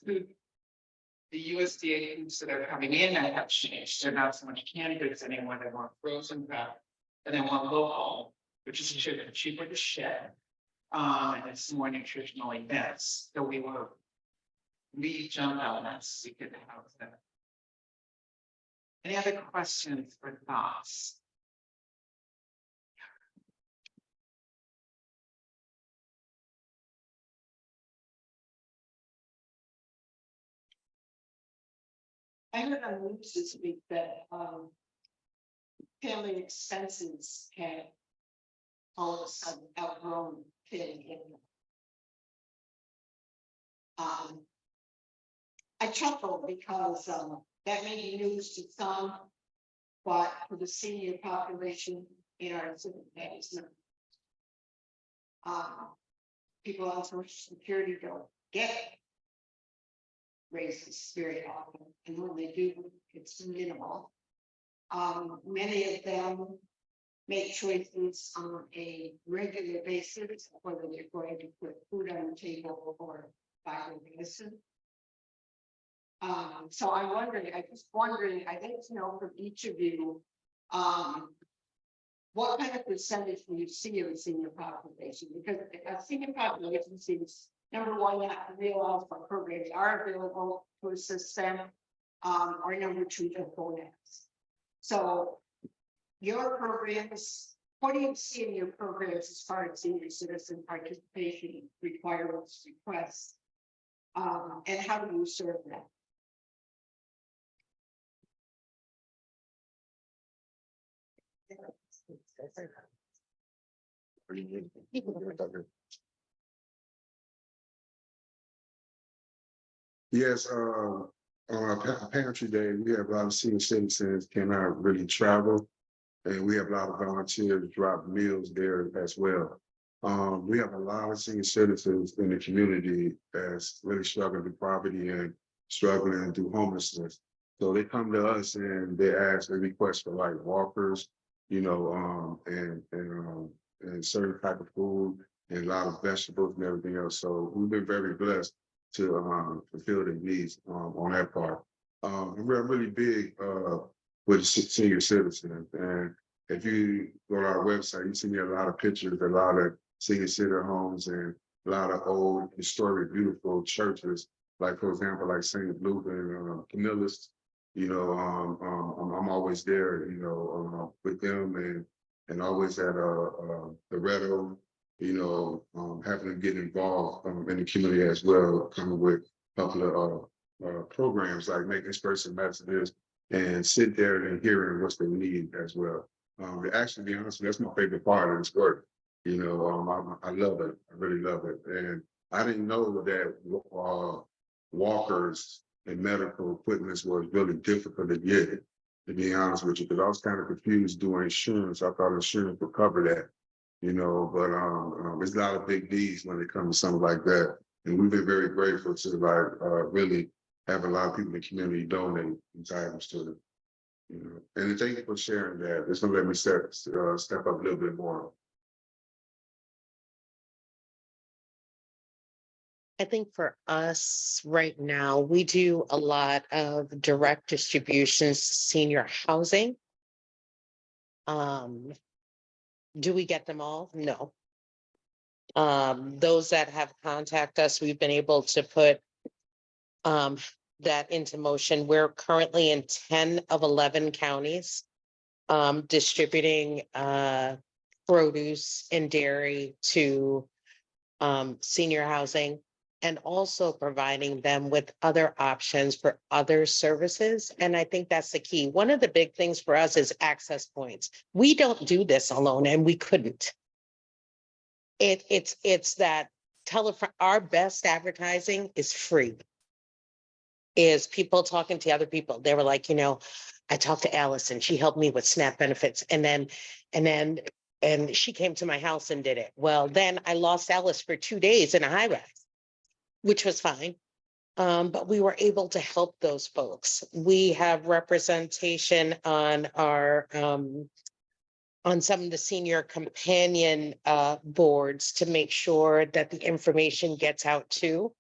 them. The USDA foods that are coming in that have changed. They're not so much canned goods anymore. They're more frozen crap, and they want local, which is cheaper to ship. And it's more nutritionally dense. So we jumped on that so we could have that. Any other questions or thoughts? I heard on the news this week that family expenses had all of a sudden outgrown paying income. I chuckle because, that may be news to some, but for the senior population in our city, that is not. People on social security don't get raises very often, and when they do, it's minimal. Many of them make choices on a regular basis, whether they're going to put food on the table or buy medicine. So I'm wondering, I'd like to know from each of you, what kind of percentage do you see of the senior population? Because a senior population seems, number one, you have to realize what programs are available to assist them, or number two, just don't ask. So your programs, what do you see in your programs as far as senior citizen participation requirements, requests? And how do you serve them? Yes, on our pantry day, we have a lot of senior citizens cannot really travel. And we have a lot of volunteers drop meals there as well. We have a lot of senior citizens in the community that's really struggling with poverty and struggling through homelessness. So they come to us and they request for like walkers, you know, and certain type of food and a lot of vegetables and everything else. So we've been very blessed to fulfill their needs on that part. We're really big with senior citizens, and if you go to our website, you see a lot of pictures, a lot of senior citizen homes, and a lot of old, historic, beautiful churches. Like for example, like St. Luke and Panelists. You know, I'm always there. You know, with them and always at the Redo. You know, having to get involved in the community as well, coming with a couple of programs like Make This Person Messages and sit there and hearing what's the need as well. Actually, to be honest, that's my favorite part of this work. You know, I love it. I really love it. And I didn't know that walkers and medical equipment was really difficult to get, to be honest with you, because I was kind of confused doing insurance. I thought insurance would cover that, you know, but there's a lot of big needs when it comes to something like that. And we've been very grateful to like really have a lot of people in the community donate items to them. You know, and thank you for sharing that. It's gonna let me step up a little bit more. I think for us right now, we do a lot of direct distributions to senior housing. Do we get them all? No. Those that have contacted us, we've been able to put that into motion. We're currently in 10 of 11 counties distributing produce and dairy to senior housing, and also providing them with other options for other services. And I think that's the key. One of the big things for us is access points. We don't do this alone, and we couldn't. It's that our best advertising is free. Is people talking to other people. They were like, you know, I talked to Allison, she helped me with SNAP benefits. And she came to my house and did it. Well, then I lost Alice for 2 days in a high rise, which was fine. But we were able to help those folks. We have representation on our, on some of the senior companion boards to make sure that the information gets out too.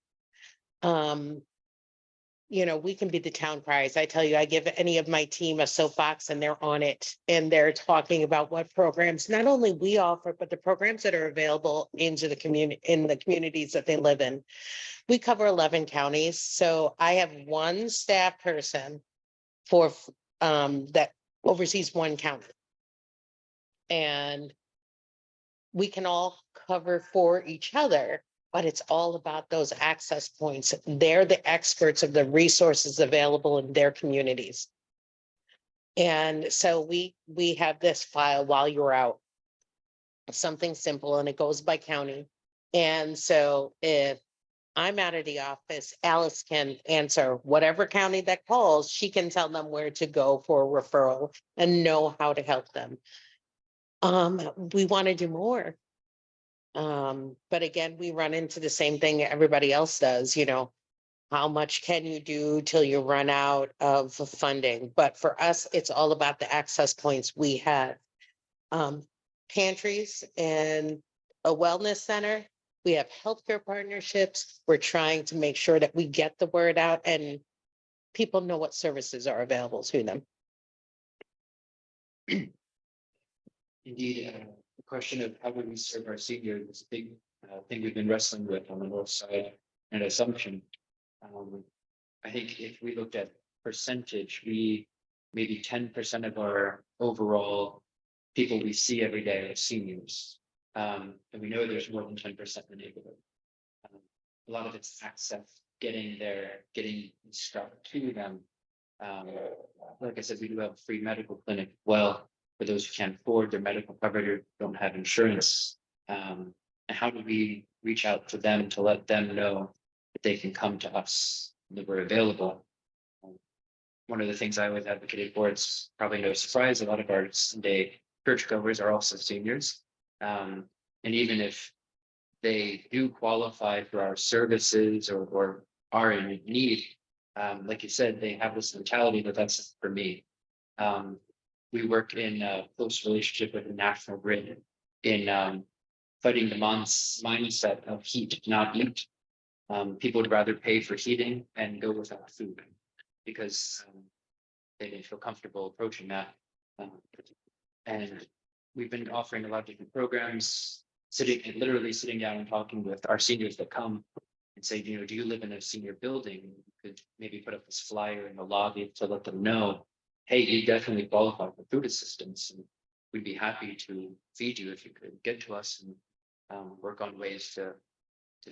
You know, we can be the town criers. I tell you, I give any of my team a soapbox and they're on it, and they're talking about what programs not only we offer, but the programs that are available into the community, in the communities that they live in. We cover 11 counties. So I have one staff person for that oversees one county. And we can all cover for each other, but it's all about those access points. They're the experts of the resources available in their communities. And so we have this file while you're out, something simple, and it goes by county. And so if I'm out of the office, Alice can answer whatever county that calls. She can tell them where to go for a referral and know how to help them. We want to do more. But again, we run into the same thing everybody else does, how much can you do till you run out of funding? But for us, it's all about the access points we have. Pantries and a wellness center. We have healthcare partnerships. We're trying to make sure that we get the word out and people know what services are available to them. Indeed, the question of how do we serve our seniors is a big thing we've been wrestling with on the north side, and assumption. I think if we looked at percentage, we maybe 10% of our overall people we see every day are seniors. And we know there's more than 10% in the neighborhood. A lot of it's access, getting there, getting stuff to them. Like I said, we do have a free medical clinic. Well, for those who can't afford their medical coverage or don't have insurance. And how do we reach out to them to let them know that they can come to us, that we're available? One of the things I always advocated for, it's probably no surprise, a lot of our Sunday churchgoers are also seniors. And even if they do qualify for our services or are in need, like you said, they have this mentality that that's for me. We work in a close relationship with the National Grid in fighting the mindset of heat, not eat. People would rather pay for heating and go without food because they didn't feel comfortable approaching that. And we've been offering a lot of different programs, literally sitting down and talking with our seniors that come and say, do you live in a senior building? You could maybe put up this flyer in the lobby to let them know, hey, you definitely qualify for food assistance. And we'd be happy to feed you if you could get to us and work on ways to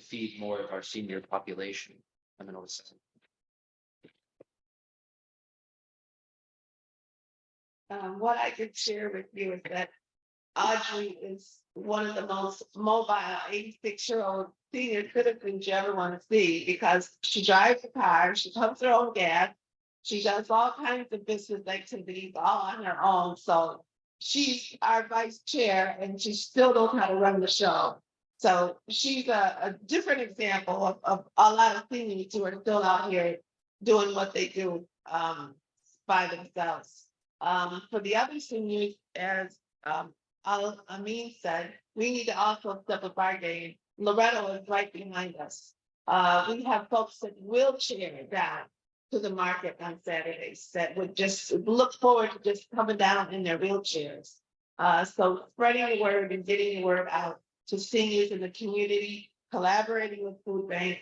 feed more of our senior population on the north side. What I could share with you is that Audrey is one of the most mobile 86-year-old senior citizens you ever want to see because she drives a car, she pumps her own gas, she does all kinds of business activities all on her own. So she's our vice chair and she still knows how to run the show. So she's a different example of a lot of seniors who are still out here doing what they do by themselves. For the other seniors, as Al-amin said, we need to also step up our game. Loretto is right behind us. We have folks that wheelchair down to the market on Saturdays that would just look forward to just coming down in their wheelchairs. So spreading the word and getting the word out to seniors in the community, collaborating with food banks,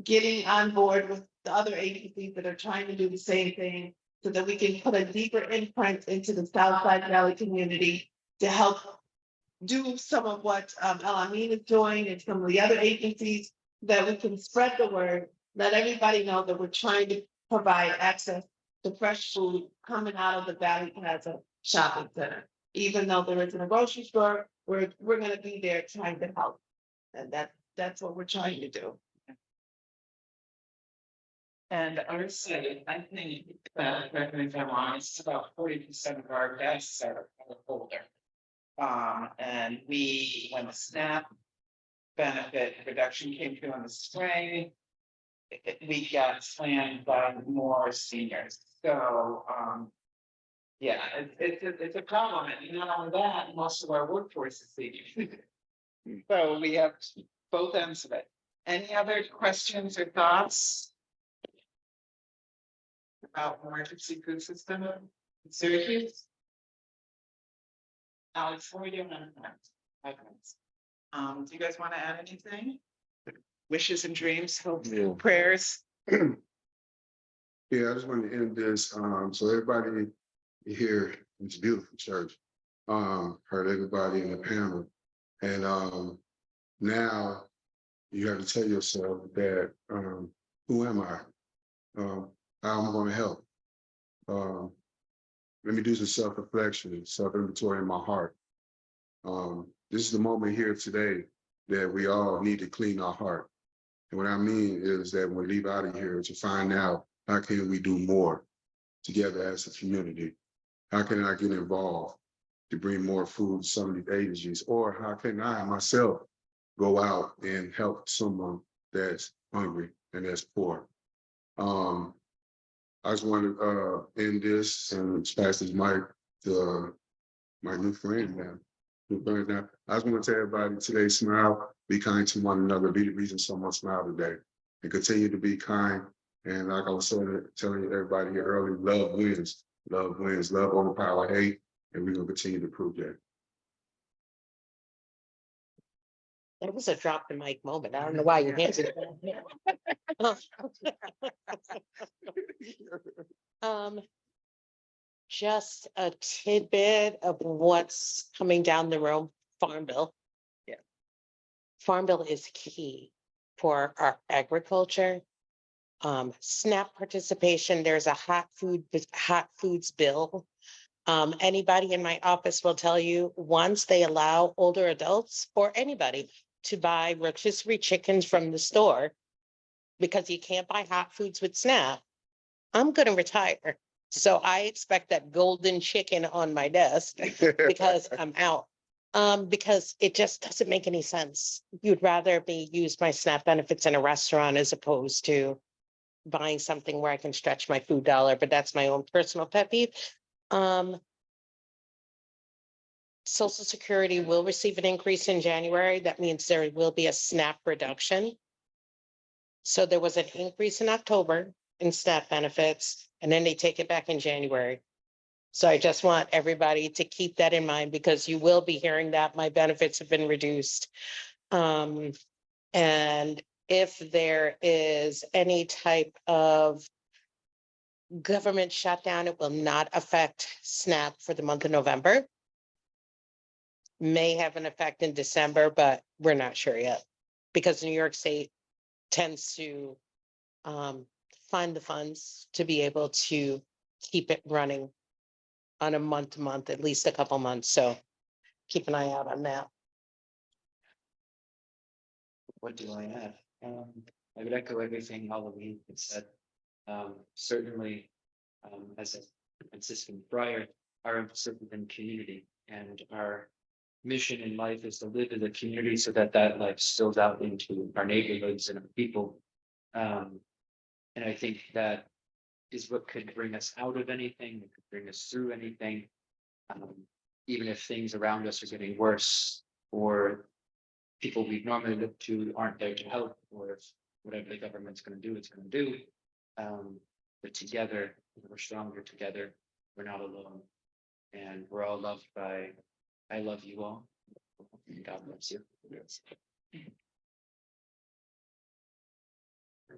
getting on board with the other agencies that are trying to do the same thing so that we can put a deeper imprint into the Southside Valley community to help do some of what Al-amin is doing and some of the other agencies, that we can spread the word, let everybody know that we're trying to provide access to fresh food coming out of the Valley Plaza Shopping Center. Even though there isn't a grocery store, we're going to be there trying to help. And that's what we're trying to do. And our site, I think, correct me if I'm wrong, it's about 40% of our guests are older. And when the SNAP benefit reduction came through in the spring, we got slammed by more seniors. So, yeah, it's a problem. And not only that, most of our workforce is seniors. So we have both ends of it. Any other questions or thoughts about emergency food system in Syracuse? Alex, what are we doing on 5 minutes? Do you guys want to add anything? Wishes and dreams, hopes, prayers? Yeah, I just wanted to end this. So everybody here, it's a beautiful church. Heard everybody in the panel. And now you have to tell yourself that who am I? How am I going to help? Let me do some self-reflection, self-inventory in my heart. This is the moment here today that we all need to clean our heart. And what I mean is that when we leave out of here to find out how can we do more together as a community? How can I get involved to bring more food to some of these agencies? Or how can I myself go out and help someone that's hungry and that's poor? I just want to end this and pass this mic to my new friend now. I just want to tell everybody today, smile, be kind to one another, be the reason someone smile today, and continue to be kind. And like I was telling everybody here earlier, love wins, love overpower hate, and we're gonna continue to prove that. That was a drop the mic moment. I don't know why you answered it. Just a tidbit of what's coming down the road, Farm Bill. Yeah. Farm Bill is key for our agriculture. SNAP participation, there's a hot foods bill. Anybody in my office will tell you, once they allow older adults or anybody to buy rotisserie chickens from the store, because you can't buy hot foods with SNAP, I'm gonna retire. So I expect that golden chicken on my desk because I'm out. Because it just doesn't make any sense. You'd rather me use my SNAP benefits in a restaurant as opposed to buying something where I can stretch my food dollar, but that's my own personal pet peeve. Social Security will receive an increase in January. That means there will be a SNAP reduction. So there was an increase in October in SNAP benefits, and then they take it back in January. So I just want everybody to keep that in mind because you will be hearing that my benefits have been reduced. And if there is any type of government shutdown, it will not affect SNAP for the month of November. May have an effect in December, but we're not sure yet because New York State tends to find the funds to be able to keep it running on a month to month, at least a couple months. So keep an eye out on that. What do I add? I would echo everything Al-amin had said. Certainly, as a Franciscan friar, our emphasis within community and our mission in life is to live in the community so that that life spills out into our neighborhoods and our people. And I think that is what could bring us out of anything, that could bring us through anything. Even if things around us are getting worse, or people we normally look to aren't there to help, or if whatever the government's going to do, it's going to do. But together, we're stronger together. We're not alone. And we're all loved by, I love you all. God bless you. Yes.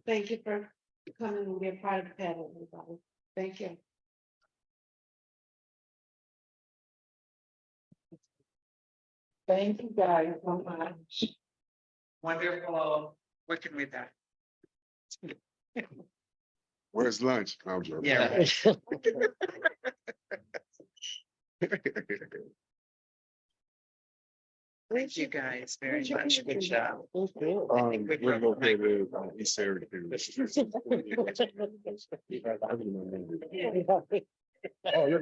Thank you for coming and being part of the panel, everybody. Thank you. Thank you guys so much. Wonderful. What can we do? Where's lunch? I'm joking. Yeah. Thank you guys very much. Good job. We're located in Syracuse. Thank you. Oh, you're